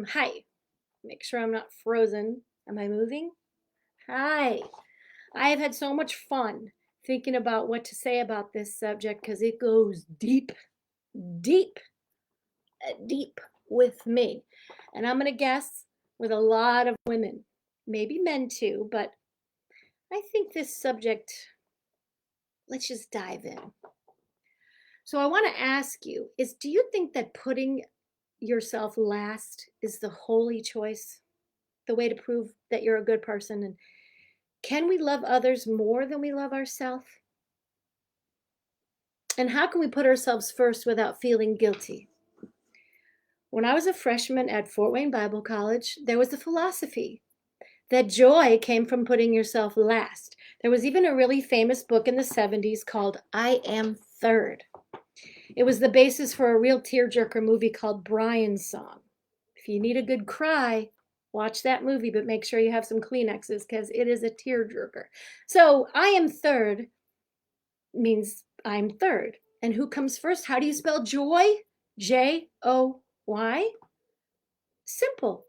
Hi. Make sure I'm not frozen. Am I moving? Hi. I have had so much fun thinking about what to say about this subject because it goes deep, deep, deep with me. And I'm going to guess with a lot of women, maybe men too, but I think this subject, let's just dive in. So I want to ask you is do you think that putting yourself last is the holy choice? The way to prove that you're a good person? And can we love others more than we love ourselves? And how can we put ourselves first without feeling guilty? When I was a freshman at Fort Wayne Bible College, there was a philosophy that joy came from putting yourself last. There was even a really famous book in the 70s called I Am Third. It was the basis for a real tearjerker movie called Brian's Song. If you need a good cry, watch that movie, but make sure you have some Kleenexes because it is a tearjerker. So I am third means I'm third. And who comes first? How do you spell joy? Joy. Simple.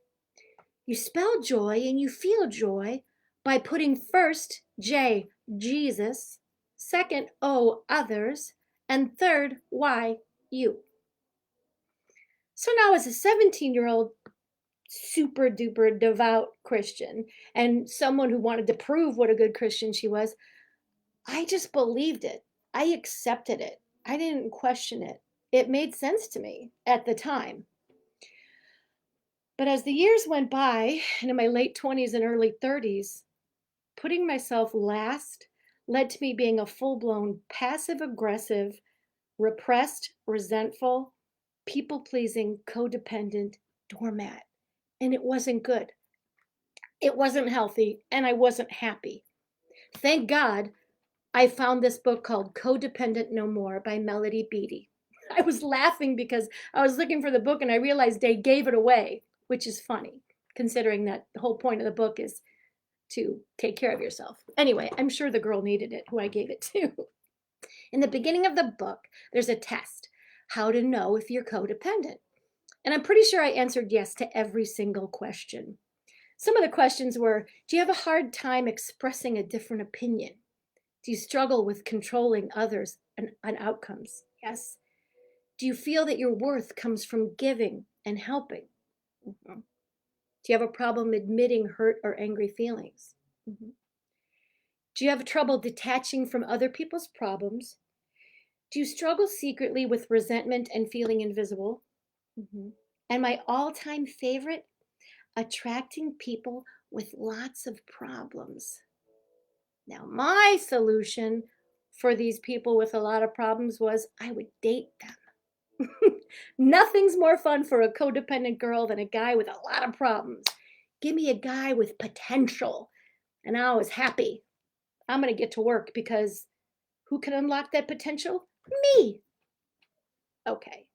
You spell joy and you feel joy by putting first J, Jesus, second O, others, and third Y, you. So now, as a 17-year-old super duper devout Christian and someone who wanted to prove what a good Christian she was, I just believed it. I accepted it. I didn't question it. It made sense to me at the time. But as the years went by, and in my late 20s and early 30s, putting myself last led to me being a full blown passive aggressive, repressed, resentful, people pleasing, codependent doormat. And it wasn't good. It wasn't healthy, and I wasn't happy. Thank God I found this book called Codependent No More by Melody Beattie. I was laughing because I was looking for the book and I realized they gave it away, which is funny, considering that the whole point of the book is to take care of yourself. Anyway, I'm sure the girl needed it who I gave it to. In the beginning of the book, there's a test how to know if you're codependent. And I'm pretty sure I answered yes to every single question. Some of the questions were, do you have a hard time expressing a different opinion? Do you struggle with controlling others and outcomes? Yes. Do you feel that your worth comes from giving and helping? Mm-hmm. Do you have a problem admitting hurt or angry feelings? Mm-hmm. Do you have trouble detaching from other people's problems? Do you struggle secretly with resentment and feeling invisible? Mm-hmm. And my all time favorite, attracting people with lots of problems. Now, my solution for these people with a lot of problems was I would date them. Nothing's more fun for a codependent girl than a guy with a lot of problems. Give me a guy with potential, and I was happy. I'm going to get to work because who can unlock that potential? Me. Okay.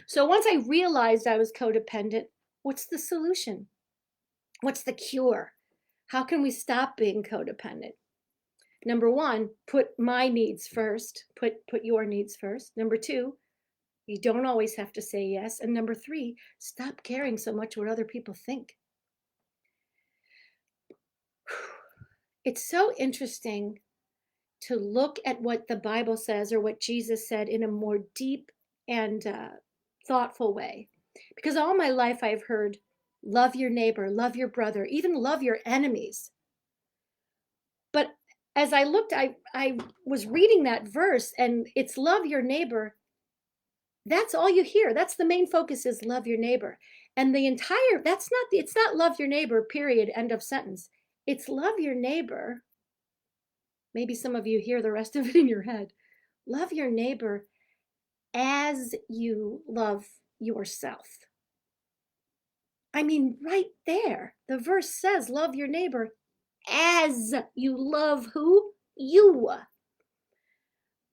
So once I realized I was codependent, what's the solution? What's the cure? How can we stop being codependent? Number one, put my needs first. Put your needs first. Number two, you don't always have to say yes. And number three, stop caring so much what other people think. It's so interesting to look at what the Bible says or what Jesus said in a more deep and thoughtful way. Because all my life I've heard, love your neighbor, love your brother, even love your enemies. But as I looked, I was reading that verse and it's love your neighbor. That's all you hear. That's the main focus is love your neighbor. And the entire, it's not love your neighbor, period, end of sentence. It's love your neighbor. Maybe some of you hear the rest of it in your head. Love your neighbor as you love yourself. I mean, right there, the verse says, love your neighbor as you love who? You.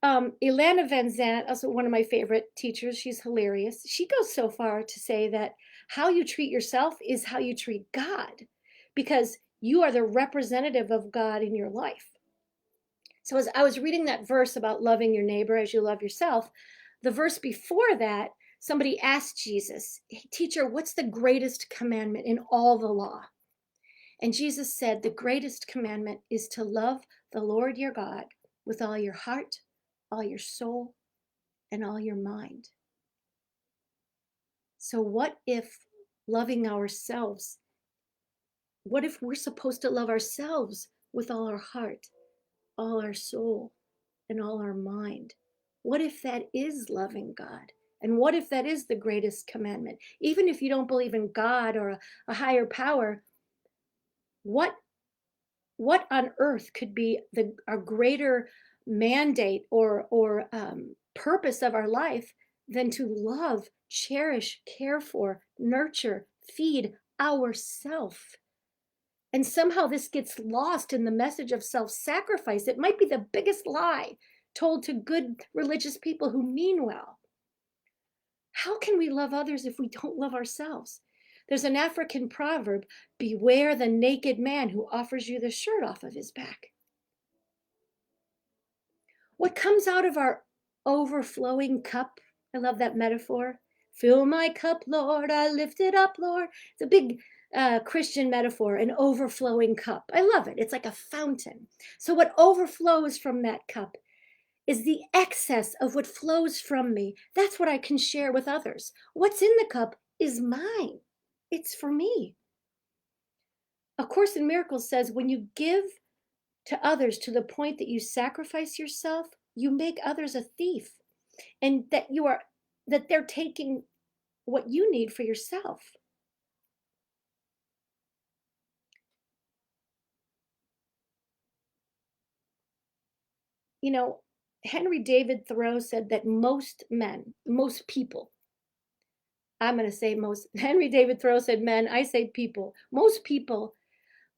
Ilana Van Zandt, also one of my favorite teachers, she's hilarious. She goes so far to say that how you treat yourself is how you treat God, because you are the representative of God in your life. So as I was reading that verse about loving your neighbor as you love yourself, the verse before that Somebody asked Jesus, "Hey, teacher, what's the greatest commandment in all the law?" And Jesus said, the greatest commandment is to love the Lord your God with all your heart, all your soul, and all your mind. So what if loving ourselves, what if we're supposed to love ourselves with all our heart, all our soul, and all our mind? What if that is loving God? And what if that is the greatest commandment? Even if you don't believe in God or a higher power, what on earth could be a greater mandate or purpose of our life than to love, cherish, care for, nurture, feed ourself? And somehow this gets lost in the message of self-sacrifice. It might be the biggest lie told to good religious people who mean well. How can we love others if we don't love ourselves? There's an African proverb, beware the naked man who offers you the shirt off of his back. What comes out of our overflowing cup? I love that metaphor. Fill my cup, Lord, I lift it up, Lord. It's a big Christian metaphor, an overflowing cup. I love it. It's like a fountain. So what overflows from that cup is the excess of what flows from me. That's what I can share with others. What's in the cup is mine. It's for me. A Course in Miracles says when you give to others to the point that you sacrifice yourself, you make others a thief, and that they're taking what you need for yourself. You know, Henry David Thoreau said that most men, most people, I'm going to say most, Henry David Thoreau said men, I say people, most people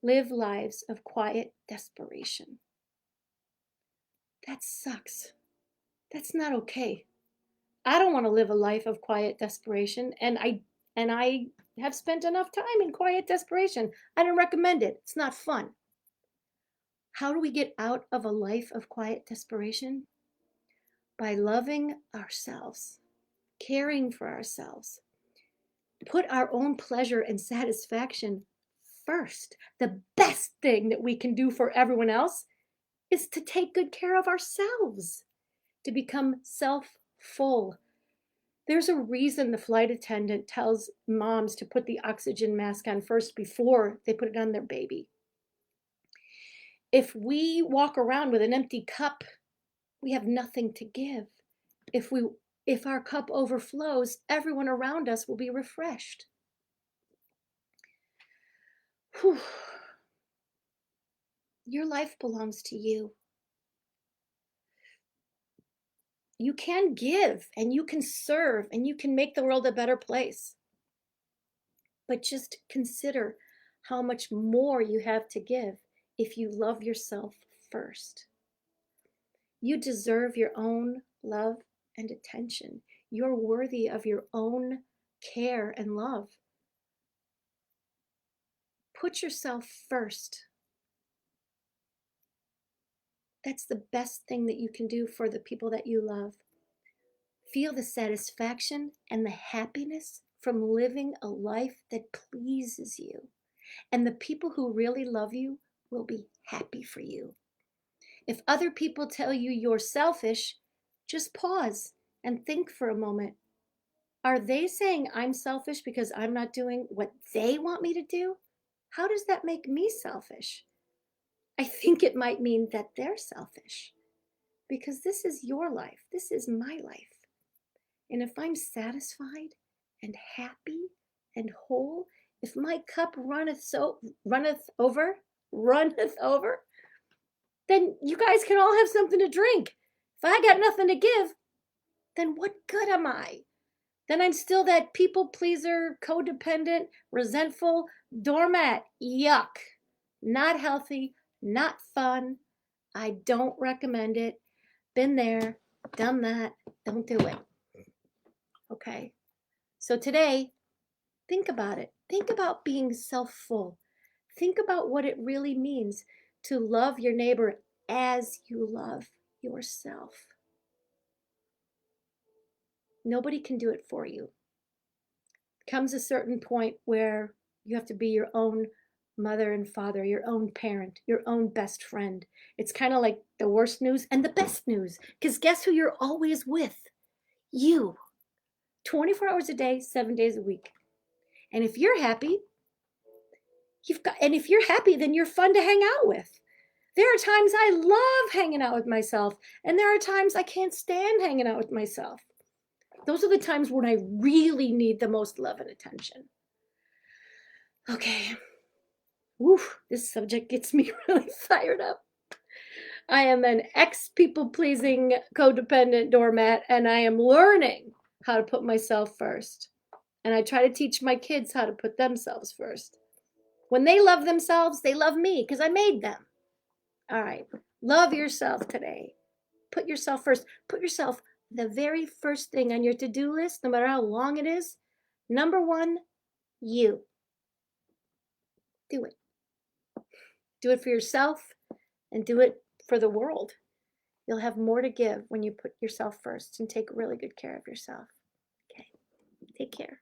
live lives of quiet desperation. That sucks. That's not okay. I don't want to live a life of quiet desperation, and I have spent enough time in quiet desperation. I don't recommend it. It's not fun. How do we get out of a life of quiet desperation? By loving ourselves, caring for ourselves. Put our own pleasure and satisfaction first. The best thing that we can do for everyone else is to take good care of ourselves, to become self-full. There's a reason the flight attendant tells moms to put the oxygen mask on first before they put it on their baby. If we walk around with an empty cup, we have nothing to give. If our cup overflows, everyone around us will be refreshed. Whew. Your life belongs to you. You can give and you can serve and you can make the world a better place. But just consider how much more you have to give if you love yourself first. You deserve your own love and attention. You're worthy of your own care and love. Put yourself first. That's the best thing that you can do for the people that you love. Feel the satisfaction and the happiness from living a life that pleases you. And the people who really love you will be happy for you. If other people tell you you're selfish, just pause and think for a moment. Are they saying I'm selfish because I'm not doing what they want me to do? How does that make me selfish? I think it might mean that they're selfish because this is your life. This is my life. And if I'm satisfied and happy and whole, if my cup runneth over, then you guys can all have something to drink. If I got nothing to give, then what good am I? Then I'm still that people pleaser, codependent, resentful doormat. Yuck. Not healthy, not fun. I don't recommend it. Been there, done that. Don't do it. Okay. So today, think about it. Think about being self-full. Think about what it really means to love your neighbor as you love yourself. Nobody can do it for you. Comes a certain point where you have to be your own mother and father, your own parent, your own best friend. It's kind of like the worst news and the best news, because guess who you're always with? You. 24 hours a day, 7 days a week. And if you're happy, if you're happy, then you're fun to hang out with. There are times I love hanging out with myself, and there are times I can't stand hanging out with myself. Those are the times when I really need the most love and attention. Okay. Woo, this subject gets me really fired up. I am an ex-people pleasing codependent doormat, and I am learning how to put myself first. And I try to teach my kids how to put themselves first. When they love themselves, they love me because I made them. All right. Love yourself today. Put yourself first. Put yourself the very first thing on your to-do list, no matter how long it is. Number one, you. Do it. Do it for yourself and do it for the world. You'll have more to give when you put yourself first and take really good care of yourself. Okay. Take care.